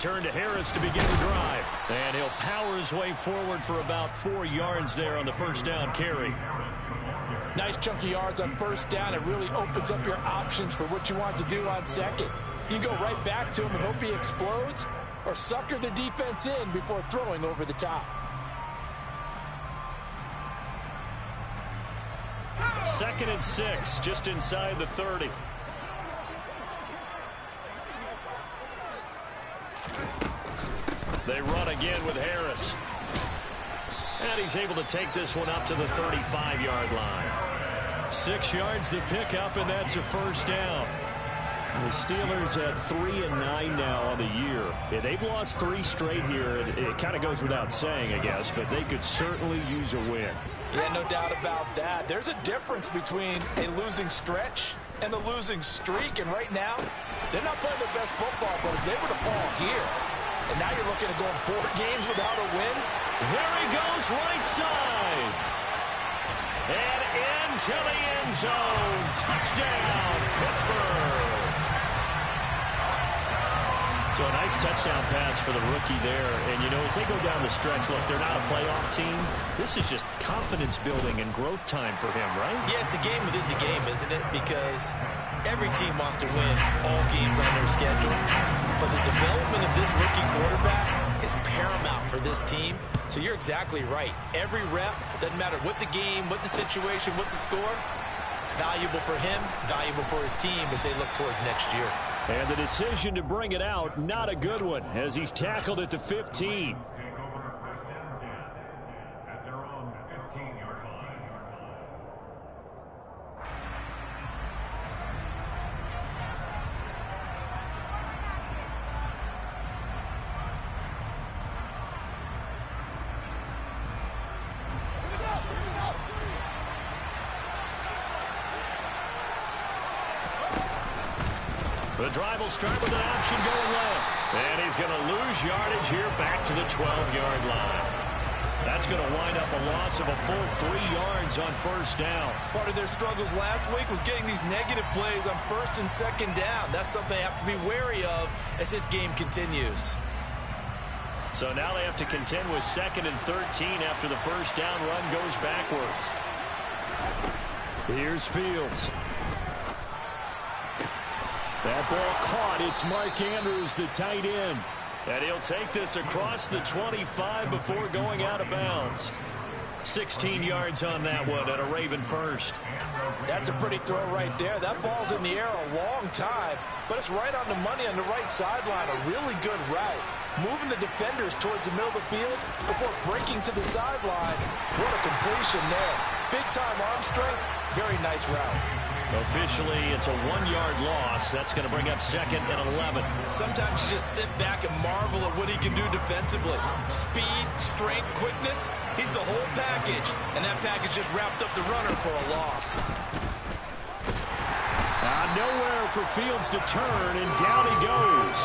turn to Harris to begin the drive. And he'll power his way forward for about 4 yards there on the first down carry. Nice chunky yards on first down. It really opens up your options for what you want to do on second. You go right back to him and hope he explodes, or sucker the defense in before throwing over the top. 2nd and 6, just inside the 30. They run again with Harris. And he's able to take this one up to the 35-yard line. 6 yards the pickup, and that's a first down. The Steelers at 3-9 now on the year. Yeah, they've lost 3 straight here. It kind of goes without saying, I guess, but they could certainly use a win. Yeah, no doubt about that. There's a difference between a losing stretch and a losing streak, and right now, they're not playing their best football, but if they were to fall here, and now you're looking at going 4 games without a win. There he goes, right side. And into the end zone. Touchdown, Pittsburgh. So a nice touchdown pass for the rookie there. And, you know, as they go down the stretch, look, they're not a playoff team. This is just confidence building and growth time for him, right? Yeah, it's a game within the game, isn't it? Because every team wants to win all games on their schedule. But the development of this rookie quarterback is paramount for this team. So you're exactly right. Every rep, doesn't matter what the game, what the situation, what the score, valuable for him, valuable for his team as they look towards next year. And the decision to bring it out, not a good one, as he's tackled at the 15. The drive will start with an option going left. And he's going to lose yardage here back to the 12-yard line. That's going to wind up a loss of a full 3 yards on first down. Part of their struggles last week was getting these negative plays on first and second down. That's something they have to be wary of as this game continues. So now they have to contend with 2nd and 13 after the first down run goes backwards. Here's Fields. That ball caught. It's Mark Andrews, the tight end. And he'll take this across the 25 before going out of bounds. 16 yards on that one and a Raven first. That's a pretty throw right there. That ball's in the air a long time, but it's right on the money on the right sideline. A really good route. Moving the defenders towards the middle of the field before breaking to the sideline. What a completion there. Big-time arm strength. Very nice route. Officially, it's a 1-yard loss. That's going to bring up 2nd and 11. Sometimes you just sit back and marvel at what he can do defensively. Speed, strength, quickness. He's the whole package. And that package just wrapped up the runner for a loss. Nowhere for Fields to turn, and down he goes.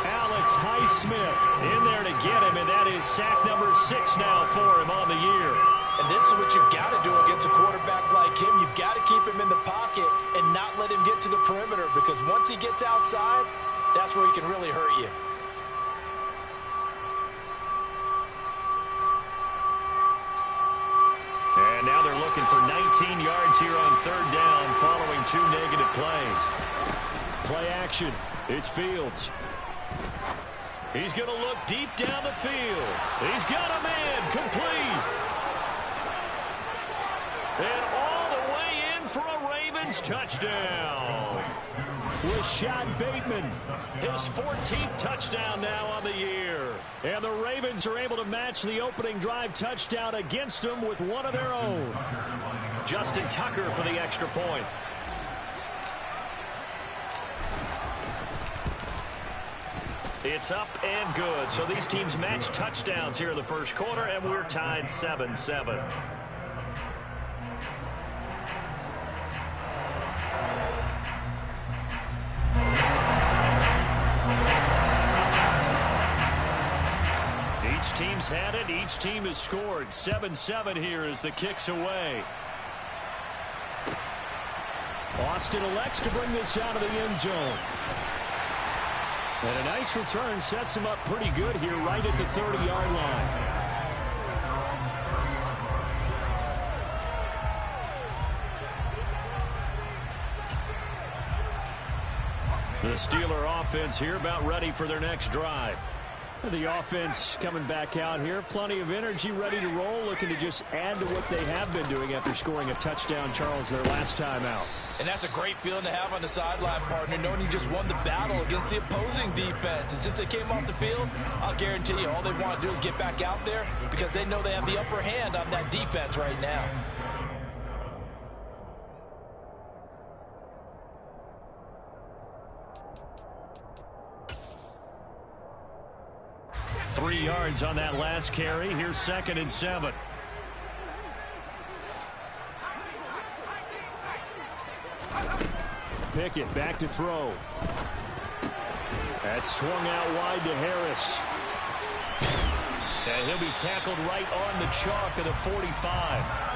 Alex Highsmith in there to get him, and that is sack number 6 now for him on the year. And this is what you've got to do against a quarterback like him. You've got to keep him in the pocket and not let him get to the perimeter, because once he gets outside, that's where he can really hurt you. And now they're looking for 19 yards here on 3rd down following 2 negative plays. Play action. It's Fields. He's going to look deep down the field. He's got a man complete. And all the way in for a Ravens touchdown. Rashad Bateman, his 14th touchdown now on the year. And the Ravens are able to match the opening drive touchdown against them with one of their own. Justin Tucker for the extra point. It's up and good. So these teams match touchdowns here in the first quarter, and we're tied 7-7. Each team's had it. Each team has scored. 7-7 here as the kick's away. Austin elects to bring this out of the end zone. And a nice return sets him up pretty good here right at the 30-yard line. The Steeler offense here about ready for their next drive. The offense coming back out here. Plenty of energy, ready to roll, looking to just add to what they have been doing after scoring a touchdown, Charles, their last time out. And that's a great feeling to have on the sideline, partner, knowing you just won the battle against the opposing defense. And since they came off the field, I'll guarantee you all they want to do is get back out there because they know they have the upper hand on that defense right now. Three yards on that last carry. Here's 2nd and 7. Pickett back to throw. That's swung out wide to Harris. And he'll be tackled right on the chalk of the 45.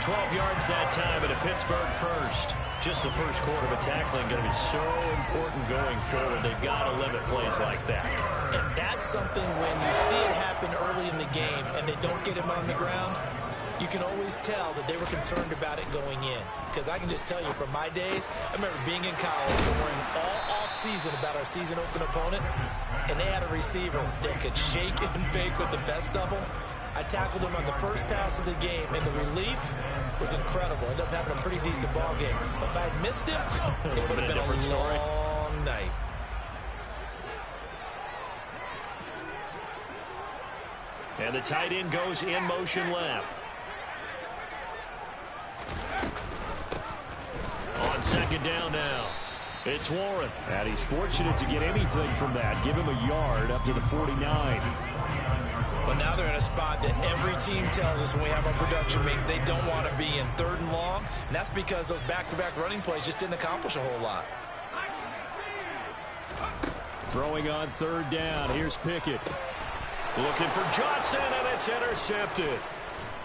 12 yards that time and a Pittsburgh first. Just the first quarter of a tackling going to be so important going forward. They've got to limit plays like that. And that's something when you see it happen early in the game and they don't get him on the ground, you can always tell that they were concerned about it going in. Because I can just tell you from my days, I remember being in college and worrying all off-season about our season open opponent, and they had a receiver that could shake and bake with the best of them. I tackled him on the first pass of the game, and the relief was incredible. Ended up having a pretty decent ball game. But if I had missed him, it would have been a long night. And the tight end goes in motion left. On 2nd down now, it's Warren. And he's fortunate to get anything from that. Give him a yard up to the 49. Well, now they're in a spot that every team tells us when we have our production meetings they don't want to be in, 3rd and long. And that's because those back-to-back running plays just didn't accomplish a whole lot. Throwing on 3rd down. Here's Pickett. Looking for Johnson, and it's intercepted.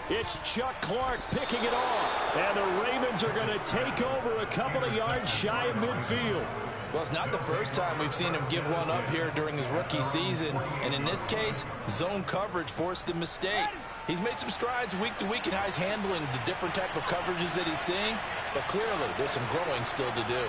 It's Chuck Clark picking it off. And the Ravens are going to take over a couple of yards shy of midfield. Well, it's not the first time we've seen him give one up here during his rookie season. And in this case, zone coverage forced the mistake. He's made some strides week to week in how he's handling the different type of coverages that he's seeing. But clearly, there's some growing still to do.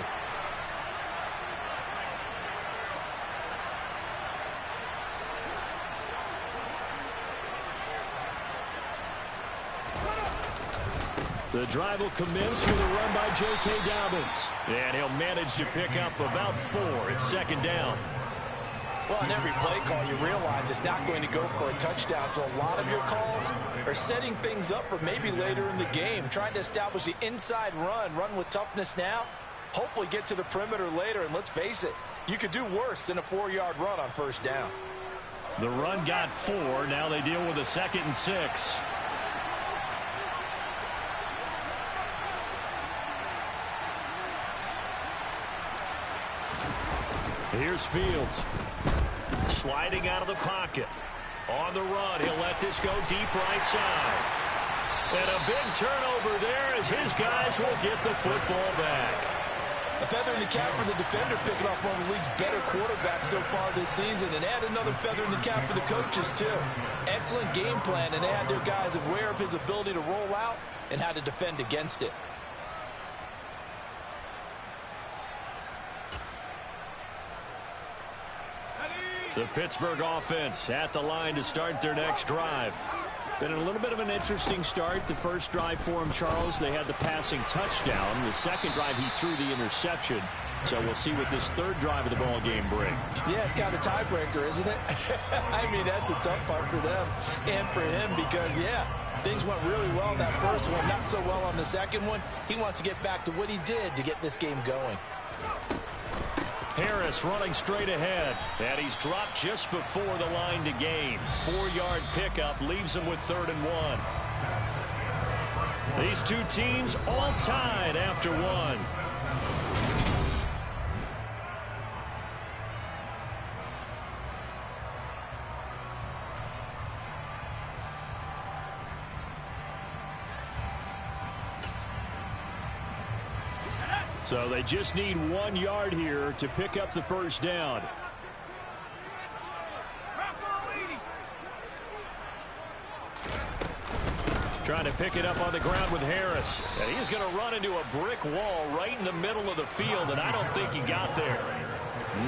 The drive will commence with a run by J.K. Dobbins. And he'll manage to pick up about 4. It's 2nd down. Well, on every play call, you realize it's not going to go for a touchdown. So a lot of your calls are setting things up for maybe later in the game, trying to establish the inside run with toughness now, hopefully get to the perimeter later. And let's face it, you could do worse than a 4-yard run on 1st down. The run got 4. Now they deal with a 2nd and 6. Here's Fields. Sliding out of the pocket. On the run, he'll let this go deep right side. And a big turnover there as his guys will get the football back. A feather in the cap for the defender, picking off one of the league's better quarterbacks so far this season. And add another feather in the cap for the coaches, too. Excellent game plan, and they had their guys aware of his ability to roll out and how to defend against it. The Pittsburgh offense at the line to start their next drive. Been a little bit of an interesting start. The first drive for him, Charles, they had the passing touchdown. The second drive, he threw the interception. So we'll see what this 3rd drive of the ball game brings. Yeah, it's kind of a tiebreaker, isn't it? I mean, that's a tough part for them and for him because, yeah, things went really well that first one, not so well on the second one. He wants to get back to what he did to get this game going. Harris running straight ahead, and he's dropped just before the line to gain. 4-yard pickup leaves him with 3rd and 1. These two teams all tied after 1. So they just need 1 yard here to pick up the 1st down. Trying to pick it up on the ground with Harris. And he's going to run into a brick wall right in the middle of the field, and I don't think he got there.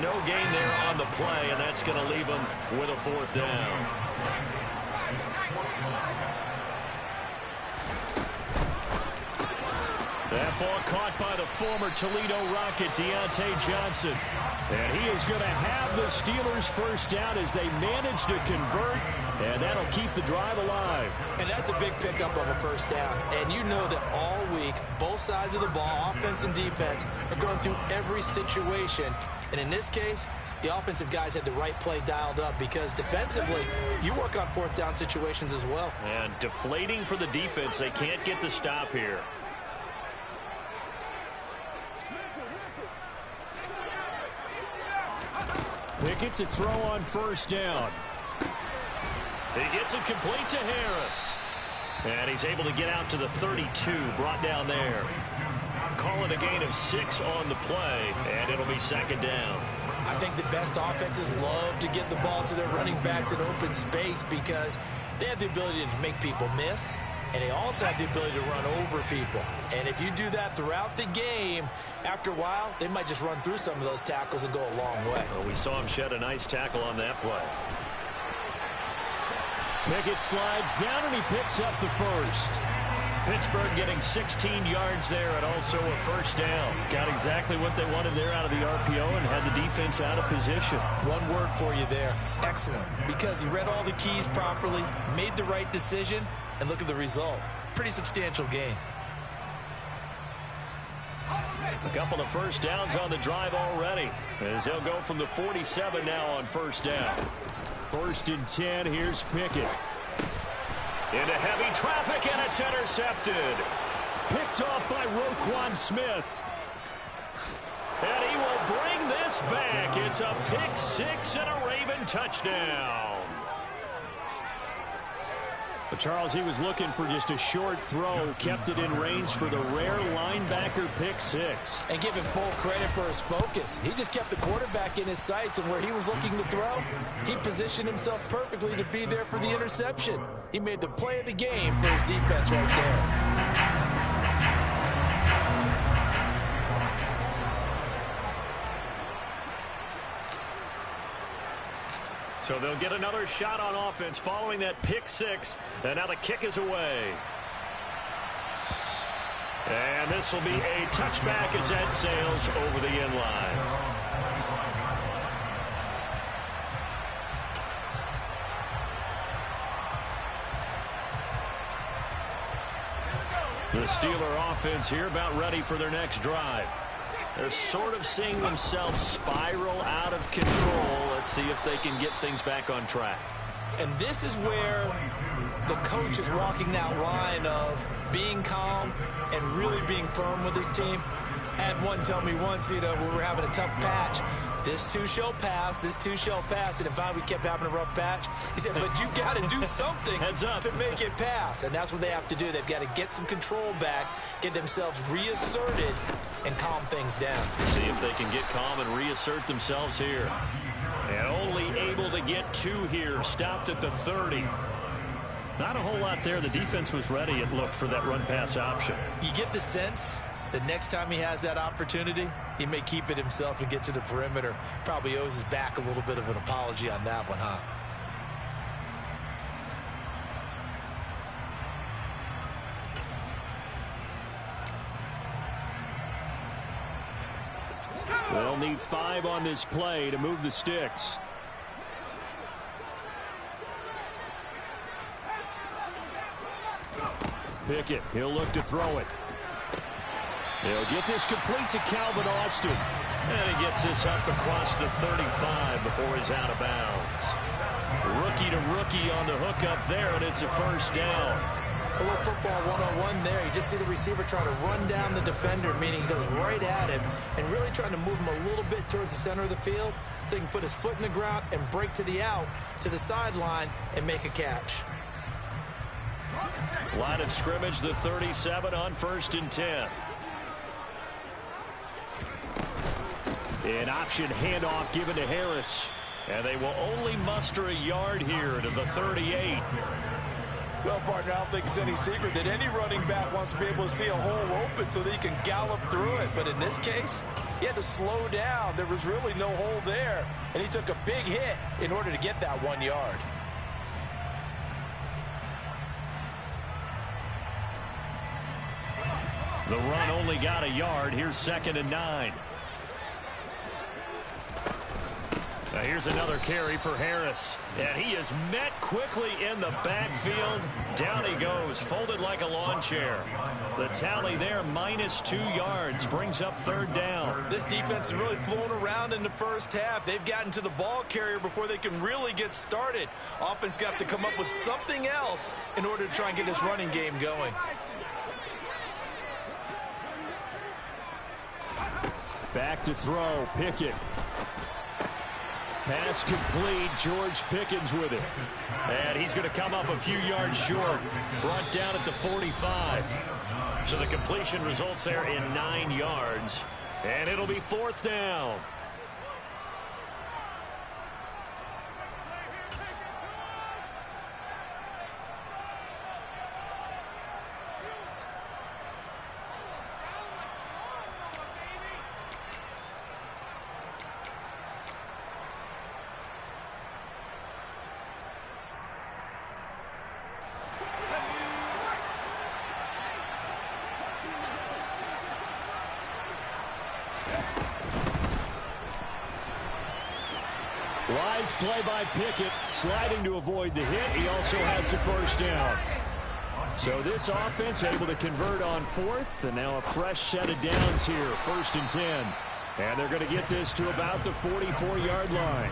No gain there on the play, and that's going to leave him with a 4th down. That ball caught by the former Toledo Rocket, Deontay Johnson. And he is going to have the Steelers' 1st down as they manage to convert, and that'll keep the drive alive. And that's a big pickup of a 1st down. And you know that all week, both sides of the ball, offense and defense, are going through every situation. And in this case, the offensive guys had the right play dialed up because defensively, you work on 4th down situations as well. And deflating for the defense. They can't get the stop here. Pickett to throw on 1st down. He gets it complete to Harris. And he's able to get out to the 32, brought down there. Call it a gain of 6 on the play, and it'll be 2nd down. I think the best offenses love to get the ball to their running backs in open space because they have the ability to make people miss, and they also have the ability to run over people. And if you do that throughout the game, after a while, they might just run through some of those tackles and go a long way. Well, we saw him shed a nice tackle on that play. Pickett slides down, and he picks up the 1st. Pittsburgh getting 16 yards there and also a 1st down. Got exactly what they wanted there out of the RPO and had the defense out of position. One word for you there, excellent, because he read all the keys properly, made the right decision, and look at the result. Pretty substantial gain. A couple of 1st downs on the drive already, as they'll go from the 47 now on 1st down. 1st and 10, here's Pickett. Into heavy traffic, and it's intercepted. Picked off by Roquan Smith. And he will bring this back. It's a pick 6 and a Raven touchdown. But Charles, he was looking for just a short throw, kept it in range for the rare linebacker pick 6. And give him full credit for his focus. He just kept the quarterback in his sights, and where he was looking to throw, he positioned himself perfectly to be there for the interception. He made the play of the game for his defense right there. So they'll get another shot on offense following that pick 6. And now the kick is away. And this will be a touchback as that sails over the end line. The Steeler offense here about ready for their next drive. They're sort of seeing themselves spiral out of control. Let's see if they can get things back on track. And this is where the coach is walking that line of being calm and really being firm with his team. I had one tell me once, when we were having a tough patch, this too shall pass, this too shall pass. And if we kept having a rough patch, he said, but you got to do something to make it pass. And that's what they have to do. They've got to get some control back, get themselves reasserted, and calm things down. See if they can get calm and reassert themselves here. And only able to get 2 here, stopped at the 30. Not a whole lot there. The defense was ready, it looked, for that run-pass option. You get the sense that next time he has that opportunity, he may keep it himself and get to the perimeter. Probably owes his back a little bit of an apology on that one, huh? They'll need 5 on this play to move the sticks. Pickett, he'll look to throw it. He'll get this complete to Calvin Austin. And he gets this up across the 35 before he's out of bounds. Rookie to rookie on the hook up there, and it's a 1st down. A little football 101 there. You just see the receiver trying to run down the defender, meaning he goes right at him and really trying to move him a little bit towards the center of the field so he can put his foot in the ground and break to the out, to the sideline, and make a catch. Line of scrimmage, the 37 on 1st and 10. An option handoff given to Harris. And they will only muster a yard here to the 38. Well, partner, I don't think it's any secret that any running back wants to be able to see a hole open so that he can gallop through it. But in this case, he had to slow down. There was really no hole there, and he took a big hit in order to get that 1 yard. The run only got a yard. Here's 2nd and 9. Now here's another carry for Harris. And he is met quickly in the backfield. Down he goes, folded like a lawn chair. The tally there, -2 yards, brings up 3rd down. This defense has really flown around in the first half. They've gotten to the ball carrier before they can really get started. Offense got to come up with something else in order to try and get this running game going. Back to throw, Pickett. Pass complete, George Pickens with it. And he's going to come up a few yards short. Brought down at the 45. So the completion results there in 9 yards. And it'll be 4th down. Wise play by Pickett, sliding to avoid the hit. He also has the 1st down. So this offense able to convert on 4th, and now a fresh set of downs here, 1st and 10. And they're going to get this to about the 44-yard line.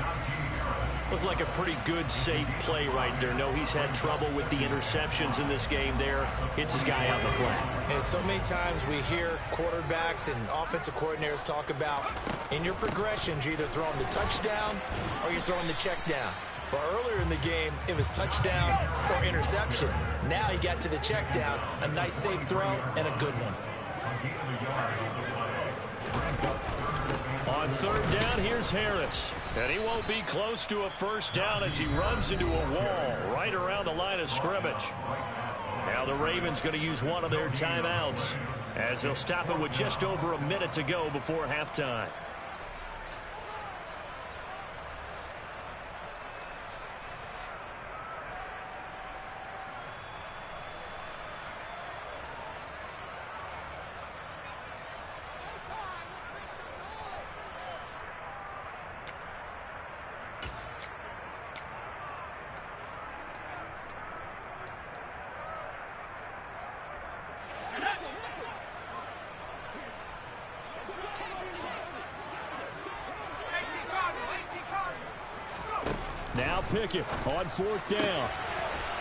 Looked like a pretty good, safe play right there. No, he's had trouble with the interceptions in this game there. Hits his guy out in the flat. And so many times we hear quarterbacks and offensive coordinators talk about in your progressions, you're either throwing the touchdown or you're throwing the check down. But earlier in the game, it was touchdown or interception. Now he got to the check down, a nice safe throw, and a good one. On 3rd down, here's Harris. And he won't be close to a 1st down as he runs into a wall right around the line of scrimmage. Now the Ravens going to use one of their timeouts as they'll stop it with just over a minute to go before halftime. Now Pickett on 4th down.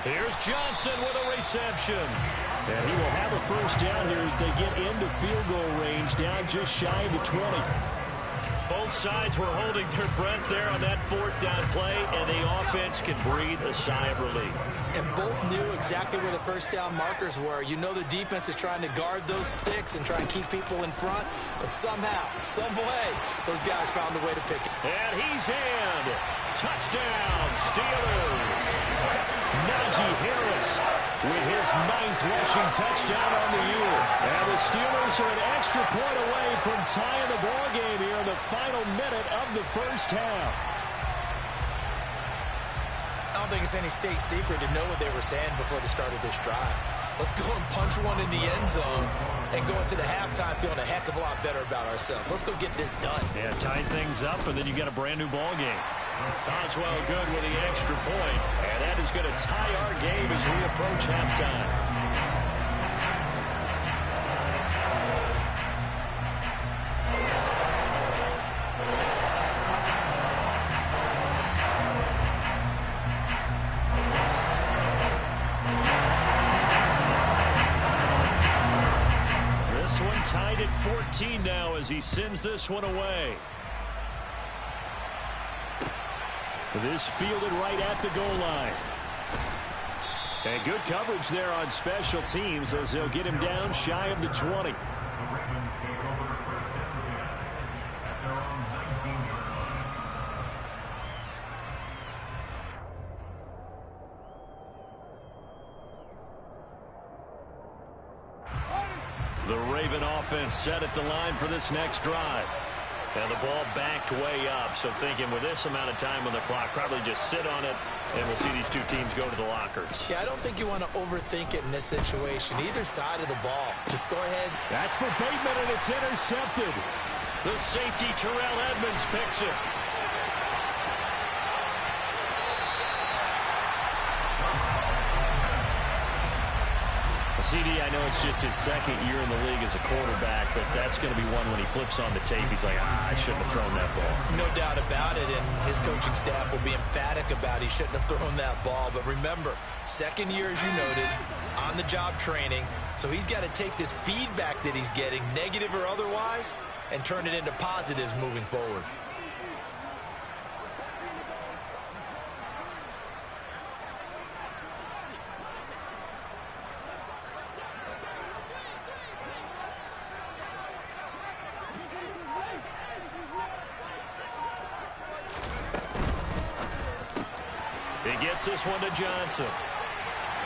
Here's Johnson with a reception. And he will have a 1st down here as they get into field goal range, down just shy of the 20. Both sides were holding their breath there on that 4th down play, and the offense can breathe a sigh of relief. And both knew exactly where the 1st down markers were. You know the defense is trying to guard those sticks and try and keep people in front, but somehow, some way, those guys found a way to pick it. And he's in. Touchdown, Steelers. Najee Harris with his 9th rushing touchdown on the year. And the Steelers are an extra point away from tying the ball game here in the final minute of the 1st half. I don't think it's any state secret to know what they were saying before the start of this drive. Let's go and punch one in the end zone and go into the halftime feeling a heck of a lot better about ourselves. Let's go get this done. Yeah, tie things up, and then you get a brand new ball game. Oswell good with the extra point, and that is going to tie our game as we approach halftime. This one tied at 14 now as he sends this one away. This fielded right at the goal line. And good coverage there on special teams as they'll get him down shy of the 20. The Raven offense set at the line for this next drive. And the ball backed way up, so thinking with this amount of time on the clock, probably just sit on it, and we'll see these two teams go to the lockers. Yeah, I don't think you want to overthink it in this situation. Either side of the ball. Just go ahead. That's for Bateman, and it's intercepted. The safety, Terrell Edmonds, picks it. CD, I know it's just his second year in the league as a quarterback, but that's going to be one when he flips on the tape. He's like, I shouldn't have thrown that ball. No doubt about it, and his coaching staff will be emphatic about he shouldn't have thrown that ball. But remember, second year, as you noted, on-the-job training, so he's got to take this feedback that he's getting, negative or otherwise, and turn it into positives moving forward. He gets this one to Johnson.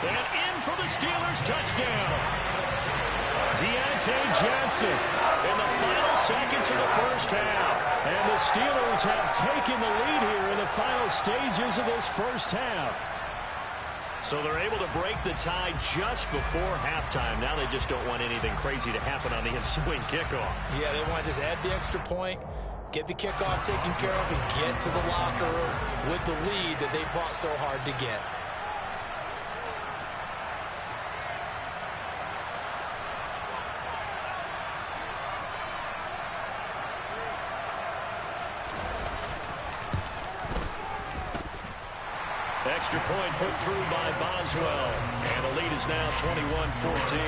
And in for the Steelers, touchdown. Deontay Johnson in the final seconds of the first half. And the Steelers have taken the lead here in the final stages of this first half. So they're able to break the tie just before halftime. Now they just don't want anything crazy to happen on the ensuing kickoff. Yeah, they want to just add the extra point, get the kickoff taken care of, and get to the locker room with the lead that they fought so hard to get. Extra point put through by Boswell. And the lead is now 21-14.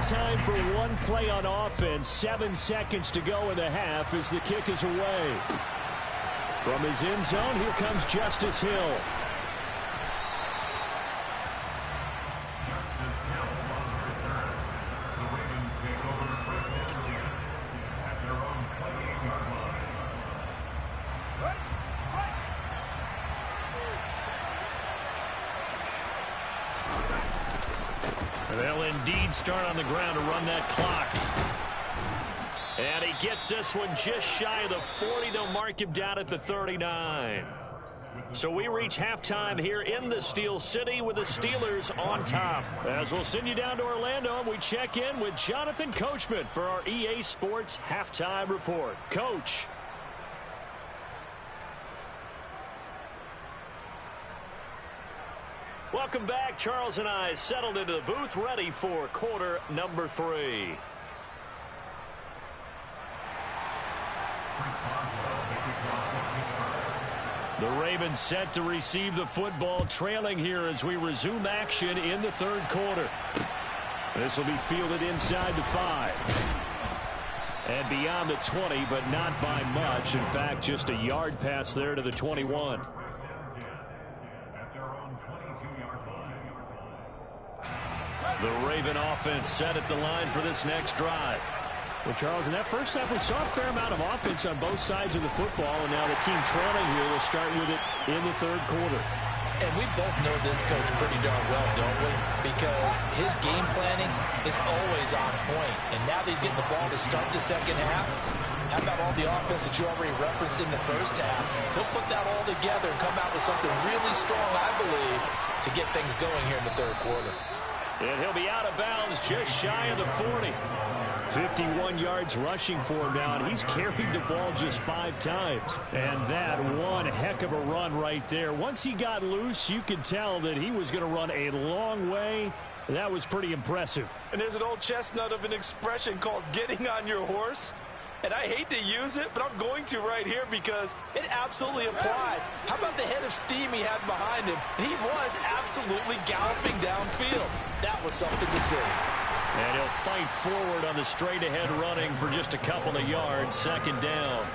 Time for one play on offense. 7 seconds to go in the half as the kick is away. From his end zone, here comes Justice Hill. They'll indeed start on the ground to run that clock. And he gets this one just shy of the 40. They'll mark him down at the 39. So we reach halftime here in the Steel City with the Steelers on top. As we'll send you down to Orlando, and we check in with Jonathan Coachman for our EA Sports Halftime Report. Coach. Welcome back. Charles and I settled into the booth, ready for quarter number 3. The Ravens set to receive the football, trailing here as we resume action in the third quarter. This will be fielded inside the 5. And beyond the 20, but not by much. In fact, just a yard pass there to the 21. The Raven offense set at the line for this next drive. Well, Charles, in that first half, we saw a fair amount of offense on both sides of the football, and now the team trailing here will start with it in the third quarter. And we both know this coach pretty darn well, don't we? Because his game planning is always on point. And now that he's getting the ball to start the second half, how about all the offense that you already referenced in the first half? He'll put that all together and come out with something really strong, I believe, to get things going here in the third quarter. And he'll be out of bounds just shy of the 40. 51 yards rushing for him now, and he's carried the ball just 5 times. And that one heck of a run right there. Once he got loose, you could tell that he was going to run a long way. That was pretty impressive. And there's an old chestnut of an expression called getting on your horse. And I hate to use it, but I'm going to right here because it absolutely applies. How about the head of steam he had behind him? And he was absolutely galloping downfield. That was something to see. And he'll fight forward on the straight-ahead running for just a couple of yards. Second down.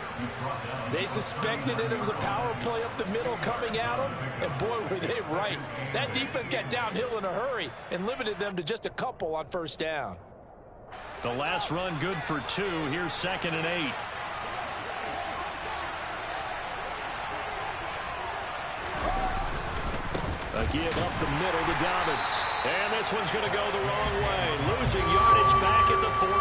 They suspected it was a power play up the middle coming at them, and boy, were they right. That defense got downhill in a hurry and limited them to just a couple on first down. The last run good for 2. Here's 2nd and 8. A give up the middle to Dobbins. And this one's going to go the wrong way. Losing yardage back at the 42.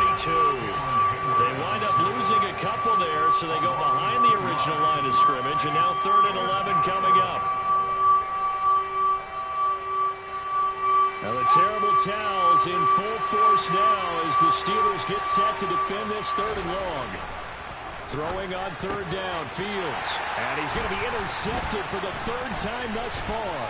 They wind up losing a couple there, so they go behind the original line of scrimmage, and now 3rd and 11 coming up. Now the terrible towels in full force now as the Steelers get set to defend this 3rd and long. Throwing on 3rd down, Fields. And he's going to be intercepted for the 3rd time thus far.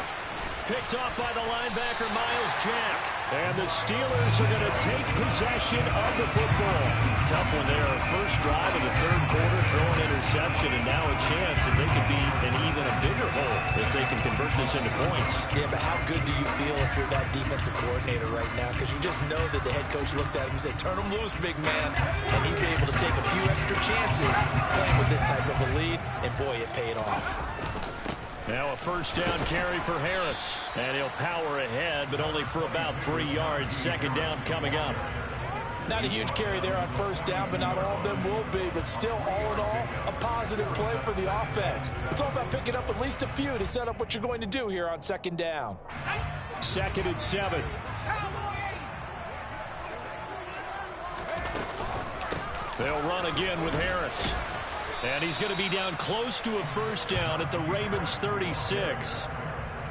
Picked off by the linebacker, Miles Jack. And the Steelers are going to take possession of the football. Tough one there. First drive of the 3rd quarter, throwing interception, and now a chance that they could be in even a bigger hole if they can convert this into points. Yeah, but how good do you feel if you're that defensive coordinator right now? Because you just know that the head coach looked at him and said, turn him loose, big man. And he'd be able to take a few extra chances playing with this type of a lead, and boy, it paid off. Now a first down carry for Harris. And he'll power ahead, but only for about 3 yards. Second down coming up. Not a huge carry there on first down, but not all of them will be. But still, all in all, a positive play for the offense. It's all about picking up at least a few to set up what you're going to do here on 2nd down. 2nd and 7. They'll run again with Harris. And he's going to be down close to a first down at the Ravens 36.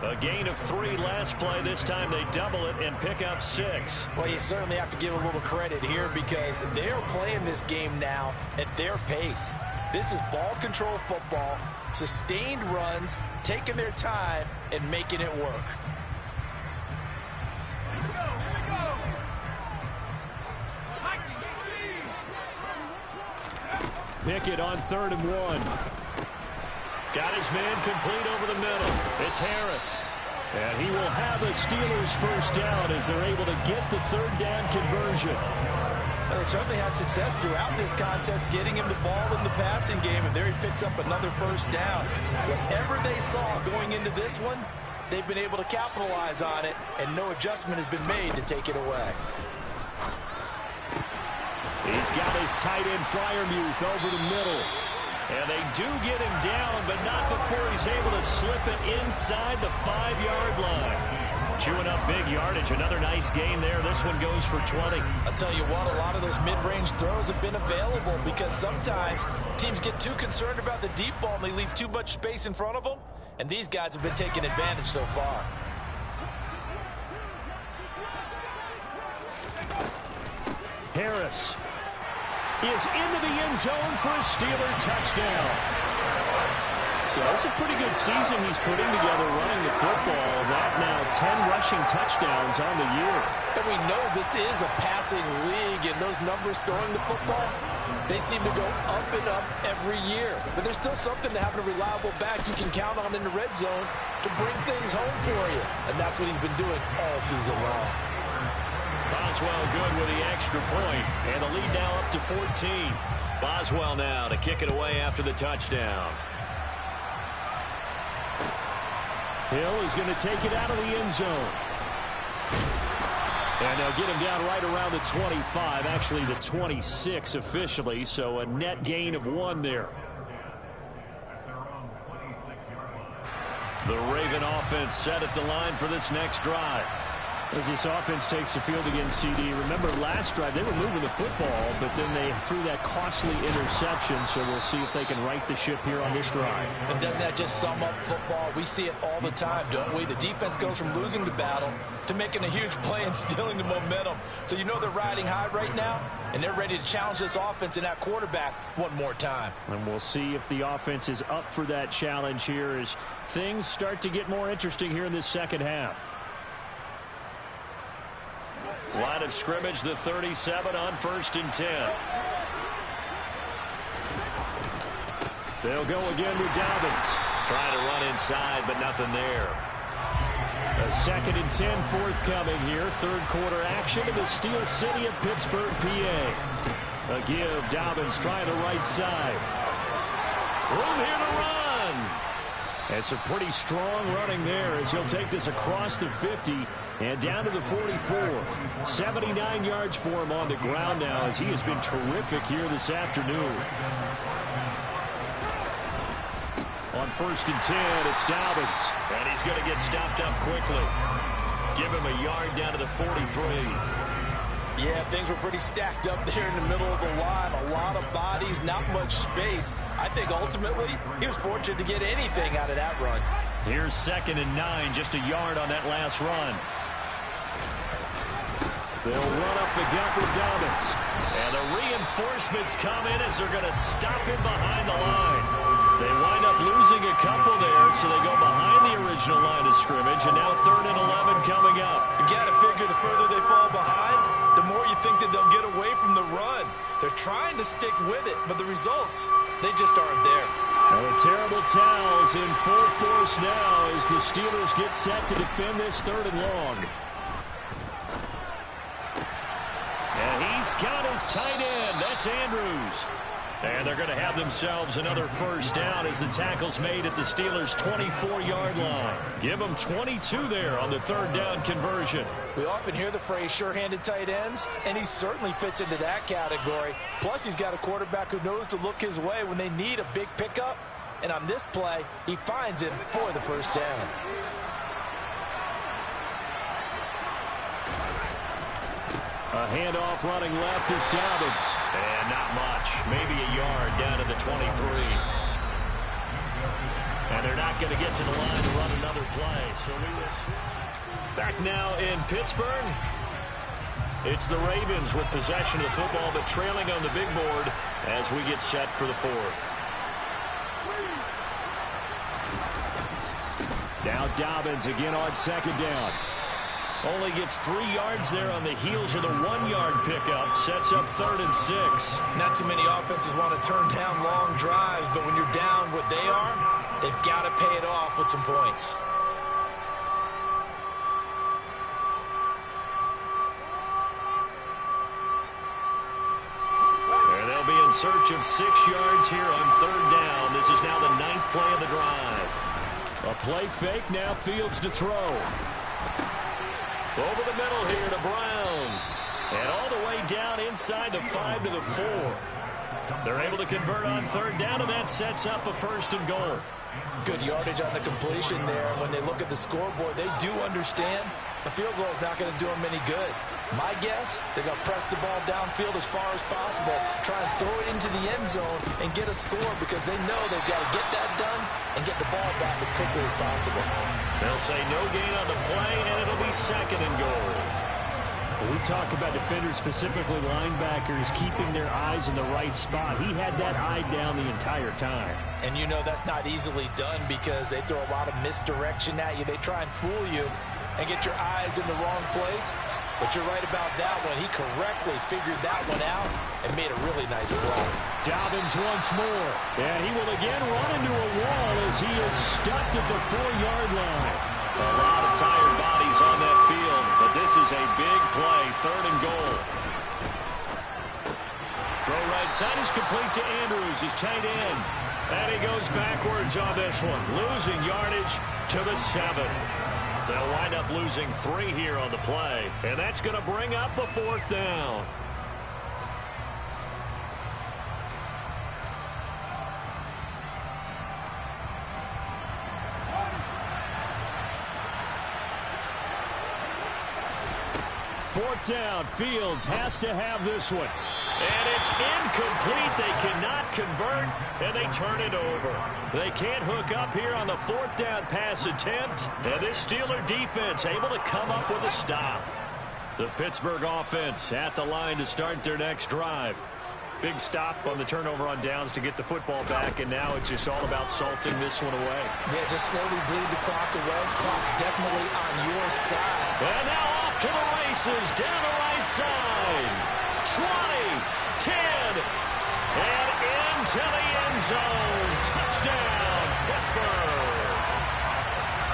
A gain of 3 last play. This time they double it and pick up 6. Well, you certainly have to give a little credit here because they're playing this game now at their pace. This is ball control football, sustained runs, taking their time, and making it work. Pickett on 3rd and 1. Got his man complete over the middle. It's Harris. And he will have a Steelers first down as they're able to get the 3rd down conversion. Well, they certainly had success throughout this contest getting him the ball in the passing game, and there he picks up another first down. Whatever they saw going into this one, they've been able to capitalize on it, and no adjustment has been made to take it away. He's got his tight end Freiermuth over the middle. And they do get him down, but not before he's able to slip it inside the 5-yard line. Chewing up big yardage. Another nice gain there. This one goes for 20. I'll tell you what, a lot of those mid-range throws have been available because sometimes teams get too concerned about the deep ball and they leave too much space in front of them. And these guys have been taking advantage so far. Harris is into the end zone for a Steeler touchdown. So that's a pretty good season he's putting together running the football. That now 10 rushing touchdowns on the year. And we know this is a passing league, and those numbers throwing the football, they seem to go up and up every year. But there's still something to having a reliable back you can count on in the red zone to bring things home for you. And that's what he's been doing all season long. Boswell good with the extra point, and the lead now up to 14. Boswell now to kick it away after the touchdown. Hill is going to take it out of the end zone. And they'll get him down right around the 25, actually the 26 officially, so a net gain of 1 there. The Raven offense set at the line for this next drive. As this offense takes the field against CD, remember last drive they were moving the football, but then they threw that costly interception, so we'll see if they can right the ship here on this drive. And doesn't that just sum up football? We see it all the time, don't we? The defense goes from losing the battle to making a huge play and stealing the momentum. So you know they're riding high right now, and they're ready to challenge this offense and that quarterback one more time. And we'll see if the offense is up for that challenge here as things start to get more interesting here in this second half. Line of scrimmage, the 37 on 1st and 10. They'll go again with Dobbins. Trying to run inside, but nothing there. A 2nd and 10 forthcoming here. Third quarter action in the Steel City of Pittsburgh, PA. A give. Dobbins trying the right side. Room here to run. And some pretty strong running there as he'll take this across the 50 and down to the 44. 79 yards for him on the ground now as he has been terrific here this afternoon. On 1st and 10, it's Dobbins. And he's going to get stopped up quickly. Give him a yard down to the 43. Yeah, things were pretty stacked up there in the middle of the line. A lot of bodies, not much space. I think ultimately he was fortunate to get anything out of that run. Here's 2nd and 9, just a yard on that last run. They'll run up the gut with Dobbins. And the reinforcements come in as they're going to stop him behind the line. They wind up losing a couple there, so they go behind the original line of scrimmage, and now 3rd and 11 coming up. You've got to figure the further they fall behind, the more you think that they'll get away from the run. They're trying to stick with it, but the results, they just aren't there. A terrible towels in full force now as the Steelers get set to defend this 3rd and long. And he's got his tight end. That's Andrews. And they're going to have themselves another first down as the tackle's made at the Steelers' 24-yard line. Give them 22 there on the 3rd down conversion. We often hear the phrase sure-handed tight ends, and he certainly fits into that category. Plus, he's got a quarterback who knows to look his way when they need a big pickup. And on this play, he finds him for the first down. A handoff running left is Dobbins. And not much. Maybe a yard down to the 23. And they're not going to get to the line to run another play. So we will switch. Back now in Pittsburgh. It's the Ravens with possession of the football, but trailing on the big board as we get set for the 4th. Now Dobbins again on 2nd down. Only gets 3 yards there on the heels of the 1-yard pickup. Sets up 3rd and 6. Not too many offenses want to turn down long drives, but when you're down what they are, they've got to pay it off with some points. And they'll be in search of 6 yards here on 3rd down. This is now the 9th play of the drive. A play fake, now Fields to throw. Over the middle here to Brown. And all the way down inside the 5 to the 4. They're able to convert on 3rd down, and that sets up a 1st and goal. Good yardage on the completion there. When they look at the scoreboard, they do understand the field goal is not going to do them any good. My guess, they're going to press the ball downfield as far as possible, try and throw it into the end zone and get a score because they know they've got to get that done and get the ball back as quickly as possible. They'll say no gain on the play, and it'll be 2nd and goal. When we talk about defenders, specifically linebackers, keeping their eyes in the right spot, he had that eye down the entire time. And you know that's not easily done because they throw a lot of misdirection at you. They try and fool you and get your eyes in the wrong place. But you're right about that one. He correctly figured that one out and made a really nice play. Dobbins once more. And he will again run into a wall as he is stuck at the 4-yard line. A lot of tired bodies on that field, but this is a big play, 3rd and goal. Throw right side is complete to Andrews, his tight end. And he goes backwards on this one, losing yardage to the 7. They'll wind up losing 3 here on the play, and that's going to bring up a 4th down. Fourth down, Fields has to have this one. And it's incomplete. They cannot convert, and they turn it over. They can't hook up here on the 4th down pass attempt. And this Steeler defense able to come up with a stop. The Pittsburgh offense at the line to start their next drive. Big stop on the turnover on downs to get the football back, and now it's just all about salting this one away. Yeah, just slowly bleed the clock away. Clock's definitely on your side. And now off to the races down the right side. 20, 10, and into the end zone. Touchdown, Pittsburgh.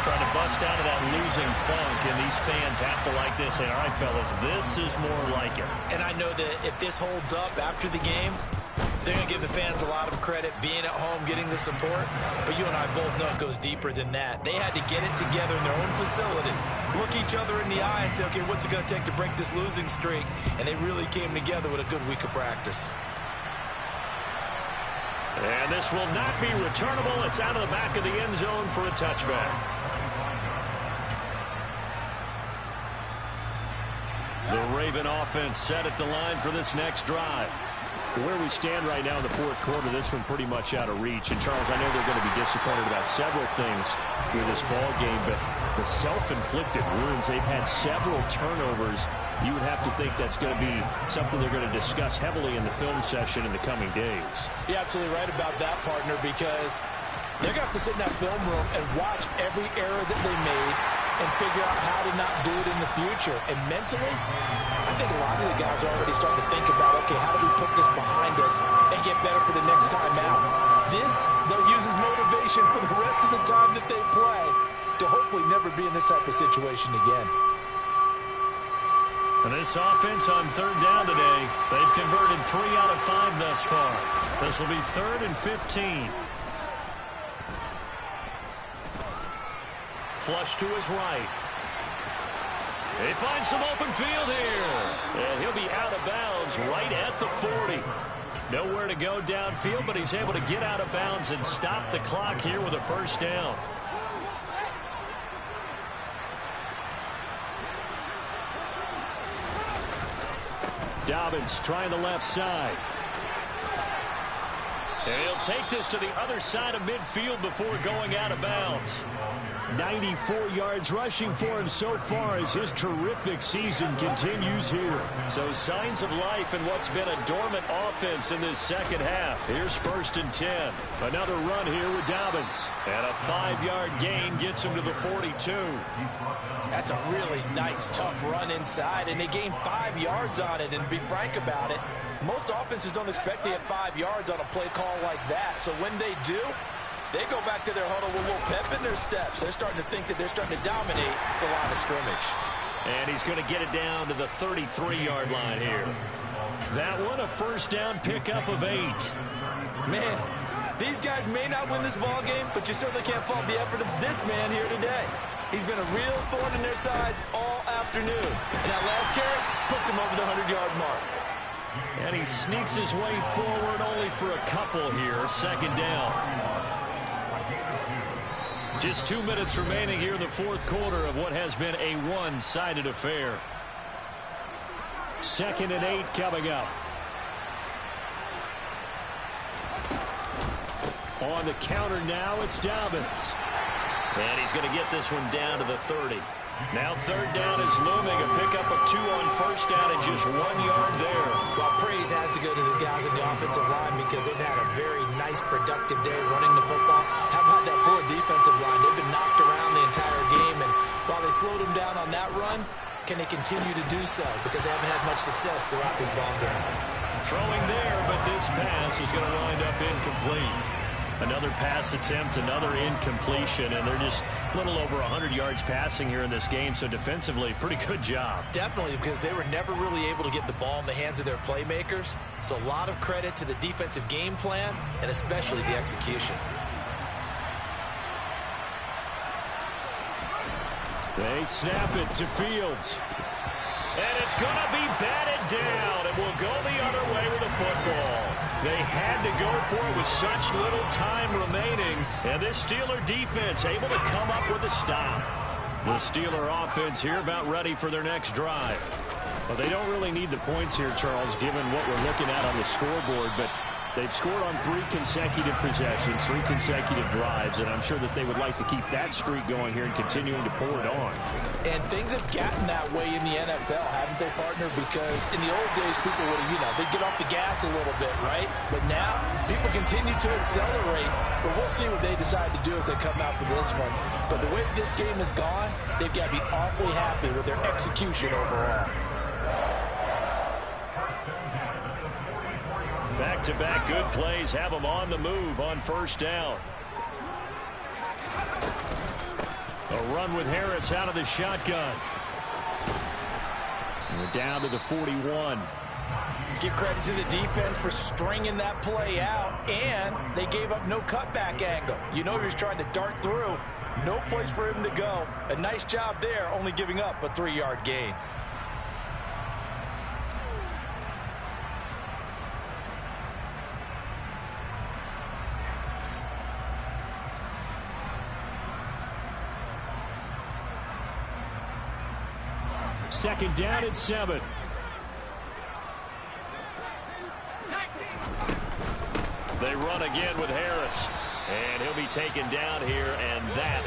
Trying to bust out of that losing funk, and these fans have to like this. Say, all right, fellas, this is more like it. And I know that if this holds up after the game, they're going to give the fans a lot of credit, being at home, getting the support. But you and I both know it goes deeper than that. They had to get it together in their own facility, look each other in the eye and say, okay, what's it going to take to break this losing streak? And they really came together with a good week of practice. And this will not be returnable. It's out of the back of the end zone for a touchback. The Raven offense set at the line for this next drive. Where we stand right now in the fourth quarter, this one pretty much out of reach. And, Charles, I know they're going to be disappointed about several things with this ball game, but the self-inflicted wounds, they've had several turnovers. You would have to think that's going to be something they're going to discuss heavily in the film session in the coming days. You're absolutely right about that, partner, because they're going to have to sit in that film room and watch every error that they made and figure out how to not do it in the future. And mentally, I think a lot of the guys are already starting to think about, okay, how do we put this behind us and get better for the next time out? This, they'll use as motivation for the rest of the time that they play to hopefully never be in this type of situation again. And this offense on third down today, they've converted 3 out of 5 thus far. This will be 3rd and 15. Flush to his right. He finds some open field here. And he'll be out of bounds right at the 40. Nowhere to go downfield, but he's able to get out of bounds and stop the clock here with a first down. Dobbins trying the left side. And he'll take this to the other side of midfield before going out of bounds. 94 yards rushing for him so far as his terrific season continues here. So signs of life in what's been a dormant offense in this second half. Here's 1st and 10. Another run here with Dobbins. And a 5-yard gain gets him to the 42. That's a really nice, tough run inside, and they gained 5 yards on it. And to be frank about it, most offenses don't expect to get 5 yards on a play call like that. So when they do, they go back to their huddle with a little pep in their steps. They're starting to think that they're starting to dominate the line of scrimmage. And he's going to get it down to the 33-yard line here. That one, a first down pickup of 8. Man, these guys may not win this ball game, but you certainly can't fault the effort of this man here today. He's been a real thorn in their sides all afternoon. And that last carry puts him over the 100-yard mark. And he sneaks his way forward only for a couple here. 2nd down. Just 2 minutes remaining here in the fourth quarter of what has been a one-sided affair. 2nd and 8 coming up. On the counter now, it's Dobbins. And he's going to get this one down to the 30. Now 3rd down is looming. A pickup of 2 on first down and just 1 yard there. Well, praise has to go to the guys on the offensive line because they've had a very nice, productive day running the football. How about that poor defensive line? They've been knocked around the entire game, and while they slowed them down on that run, can they continue to do so? Because they haven't had much success throughout this ball game. Throwing there, but this pass is going to wind up incomplete. Another pass attempt, another incompletion, and they're just a little over 100 yards passing here in this game, so defensively, pretty good job. Definitely, because they were never really able to get the ball in the hands of their playmakers, so a lot of credit to the defensive game plan, and especially the execution. They snap it to Fields. And it's going to be batted down, and will go the other way with the football. They had to go for it with such little time remaining, and this Steeler defense able to come up with a stop. The Steeler offense here about ready for their next drive. Well, they don't really need the points here, Charles, given what we're looking at on the scoreboard, but they've scored on 3 consecutive possessions, 3 consecutive drives, and I'm sure that they would like to keep that streak going here and continuing to pour it on. And things have gotten that way in the NFL, haven't they, partner? Because in the old days, people would have, they'd get off the gas a little bit, right? But now, people continue to accelerate, but we'll see what they decide to do as they come out for this one. But the way that this game has gone, they've got to be awfully happy with their execution overall. Back-to-back good plays have them on the move on first down. A run with Harris out of the shotgun. And we're down to the 41. Give credit to the defense for stringing that play out, and they gave up no cutback angle. You know he was trying to dart through. No place for him to go. A nice job there, only giving up a 3-yard gain. Second down at 7. They run again with Harris. And he'll be taken down here, and that